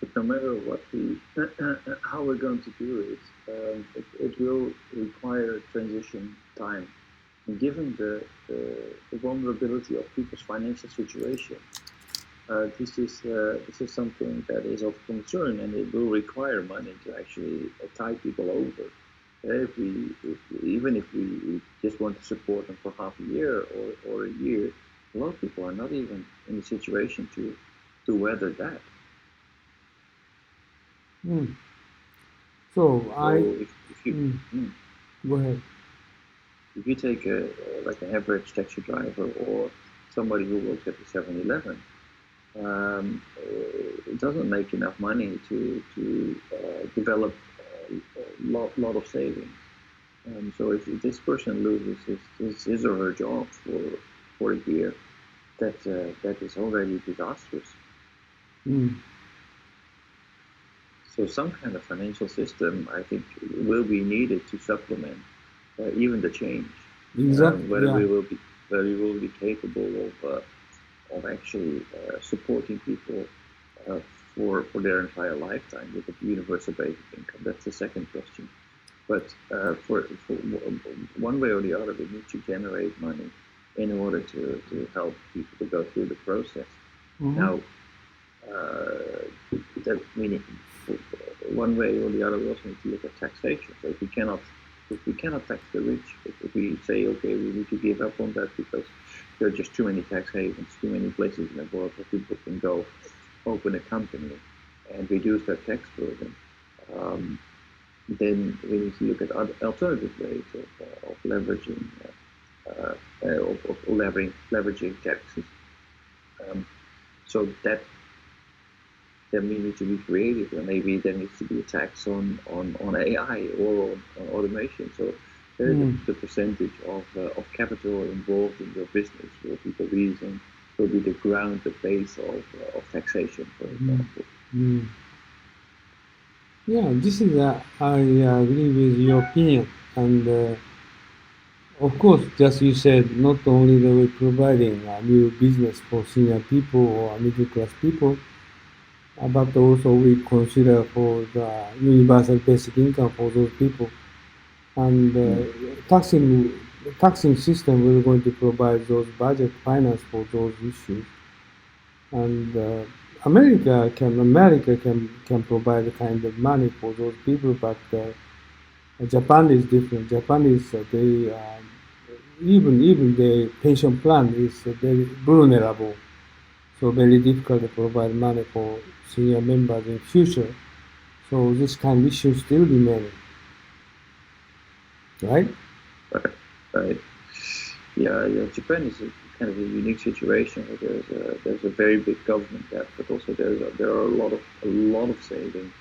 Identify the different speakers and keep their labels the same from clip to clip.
Speaker 1: but no matter what we how we're going to do it, it will require transition time. And given the vulnerability of people's financial situation, this is something that is of concern, and it will require money to actually tide people over. Even if we just want to support them for half a year or a year, a lot of people are not even in the situation to weather that.
Speaker 2: Mm. So I
Speaker 1: So if you
Speaker 2: mm, go ahead.
Speaker 1: if you take like an average taxi driver or somebody who works at the 7-Eleven, it doesn't make enough money to develop lot of savings. So if this person loses his or her job for a year, that is already disastrous.
Speaker 2: Mm.
Speaker 1: So some kind of financial system, I think, will be needed to supplement even the change.
Speaker 2: Exactly.
Speaker 1: Whether
Speaker 2: Yeah.
Speaker 1: we will be capable of actually supporting people uh, for their entire lifetime with a universal basic income. That's the second question. But for one way or the other, we need to generate money in order to help people to go through the process.
Speaker 2: Mm-hmm.
Speaker 1: Now, that we need, one way or the other, we also need to look at taxation. So if we cannot tax the rich, if we say, okay, we need to give up on that because there are just too many tax havens, too many places in the world where people can go open a company and reduce their tax burden, um, then we need to look at other alternative ways of leveraging leveraging taxes. Um, so that then we need to be creative, and maybe there needs to be a tax on AI or on automation. So
Speaker 2: Mm.
Speaker 1: the percentage of capital involved in your business will be the reason, will be the ground, the base of taxation, for
Speaker 2: Mm.
Speaker 1: example.
Speaker 2: Mm. Yeah, this is I agree with your opinion, and of course, just you said, not only that we're providing a new business for senior people or middle class people, but also we consider for the universal basic income for those people. And
Speaker 1: Mm.
Speaker 2: taxing system will going to provide those budget finance for those issues. And America can provide a kind of money for those people, but Japan is different. Japan is they even the pension plan is very vulnerable, so very difficult to provide money for senior members in future. So this kind of issue still remaining, right?
Speaker 1: Right, right. Yeah. Japan is a kind of a unique situation where there's a very big government debt, but also there are a lot of savings.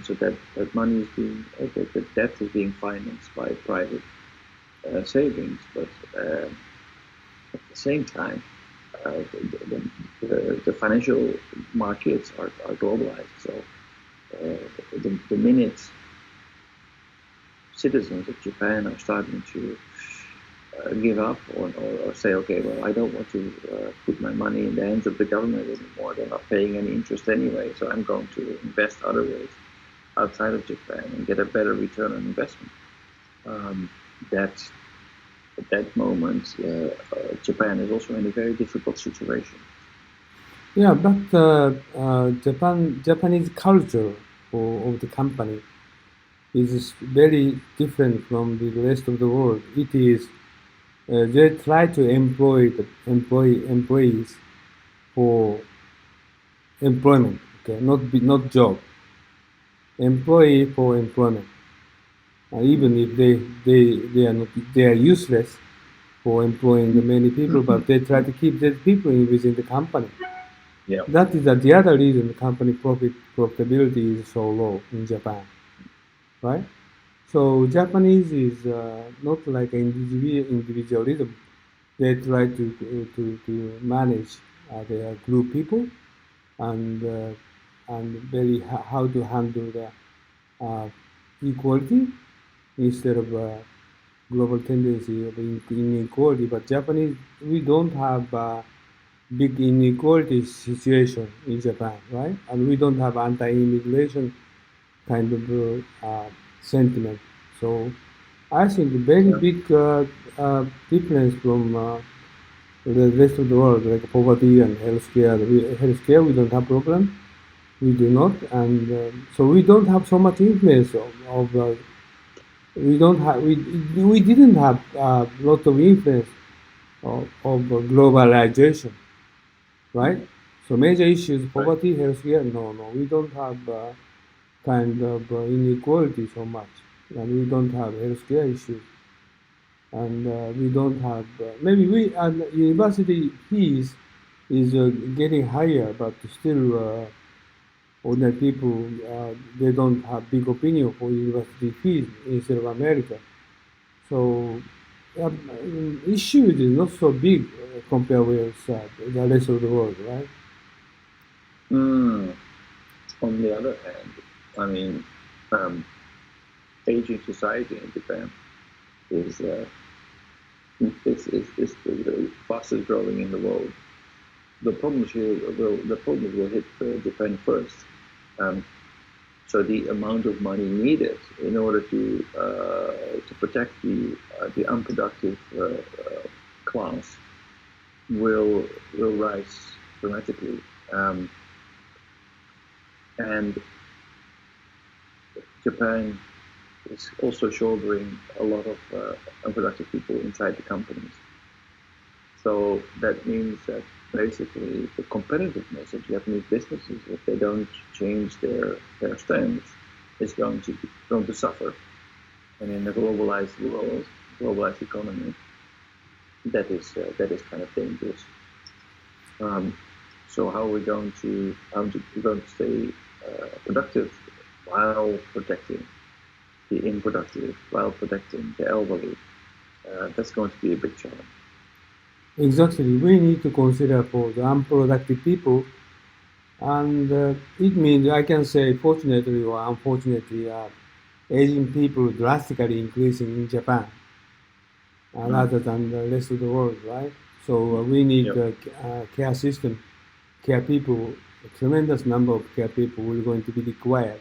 Speaker 1: So that money is being the debt is being financed by private savings, but at the same time, the financial markets are globalized. So the minute citizens of Japan are starting to give up or say, okay, well, I don't want to put my money in the hands of the government anymore. They're not paying any interest anyway, so I'm going to invest other ways outside of Japan and get a better return on investment. Um, that at that moment, Japan is also in a very difficult situation.
Speaker 2: Yeah, but Japanese culture of the company is very different from the rest of the world. It is they try to employ the employees for employment, okay, not job, employee for employment.
Speaker 1: Mm.
Speaker 2: Even if they are useless for employing the many people, but they try to keep the people within the company.
Speaker 1: Yeah.
Speaker 2: That is the other reason the company profitability is so low in Japan, right? So Japanese is not like individualism. They try to manage their group people and very how to handle the uh, equality instead of global tendency of inequality. But Japanese, we don't have. big inequality situation in Japan, right? And we don't have anti-immigration kind of sentiment. So I think very
Speaker 1: Yeah.
Speaker 2: big difference from the rest of the world, like poverty and healthcare. Healthcare, we don't have problem. We do not, and so we don't have so much influence of we don't have we didn't have a lot of influence of globalization, right? So major issues,
Speaker 1: Right.
Speaker 2: poverty, healthcare, no, we don't have kind of inequality so much, and we don't have healthcare issues, and we don't have maybe we and university fees is getting higher, but still ordinary people they don't have big opinion for university fees instead of America. So issue is not so big compared with the rest of the world, right?
Speaker 1: Mm. On the other hand, I mean, um, aging society in Japan is is the fastest growing in the world. The problems here will hit Japan first. Um, so the amount of money needed in order to protect the unproductive class will rise dramatically. And Japan is also shouldering a lot of unproductive people inside the companies. So that means that basically the competitiveness of Japanese businesses, if they don't change their stance, is going to suffer. And in a globalized world, globalized economy, that is kind of dangerous. Um, so how are we going to stay productive while protecting the unproductive, while protecting the elderly? That's going to be a big challenge.
Speaker 2: Exactly. We need to consider for the unproductive people, and it means I can say, fortunately or unfortunately, aging people drastically increasing in Japan
Speaker 1: Mm.
Speaker 2: rather than the rest of the world, right? So we need
Speaker 1: Yep.
Speaker 2: care system, care people, a tremendous number of care people will going to be required.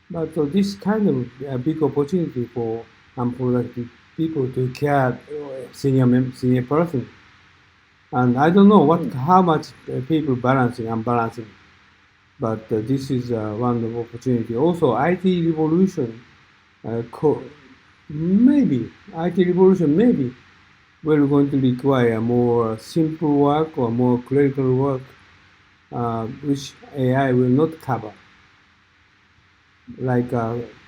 Speaker 2: But so this kind of big opportunity for unproductive people to care senior person. And I don't know
Speaker 1: Mm.
Speaker 2: how much people balancing, unbalancing, but this is one of opportunity. Also, IT revolution, maybe IT revolution, maybe we're going to require more simple work or more clerical work, which AI will not cover, like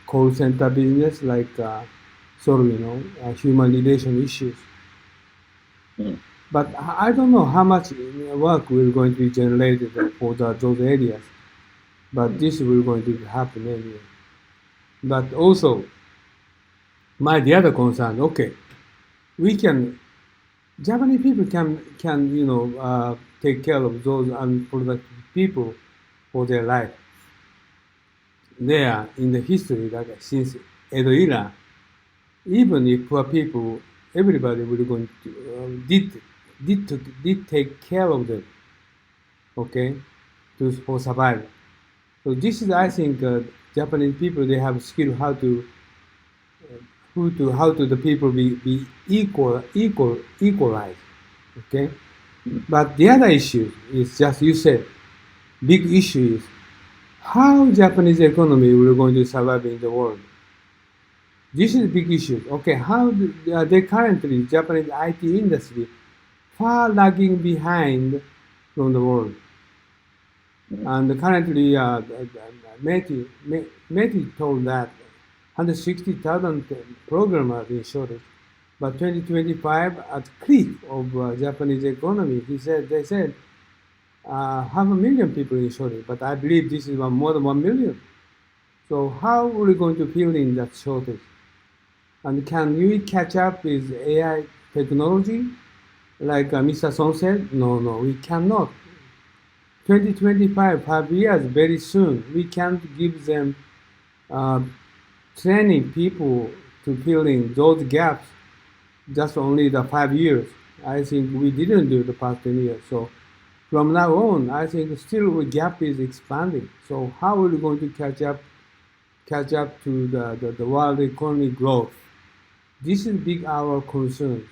Speaker 2: call center business, like sort of human relation issues.
Speaker 1: Mm.
Speaker 2: But I don't know how much work will going to be generated for those areas. But
Speaker 1: Mm.
Speaker 2: this will going to happen anyway. But also, the other concern, okay, we can Japanese people can take care of those unproductive people for their life. There in the history, like since Edo era, even if poor people, everybody will going to did take care of them, okay, to for survival. So this is, I think, Japanese people they have skill how to the people be equalized, okay.
Speaker 1: Mm.
Speaker 2: But the other issue is just you said big issue is how Japanese economy will going to survive in the world. This is a big issue. Okay, how they currently Japanese IT industry far lagging behind from the world.
Speaker 1: Mm.
Speaker 2: And currently, Meti told that 160,000 programmers in shortage. But 2025, at cliff of Japanese economy, they said 500,000 people in shortage. But I believe this is more than 1 million. So how are we going to fill in that shortage? And can we catch up with AI technology? Like Mr. Song said, no, we cannot. 2025, 5 years, very soon. We can't give them uh, training people to fill in those gaps just only the 5 years. I think we didn't do the past 10 years. So from now on, I think still the gap is expanding. So how are we going to catch up to the world economy growth? This is big our concern.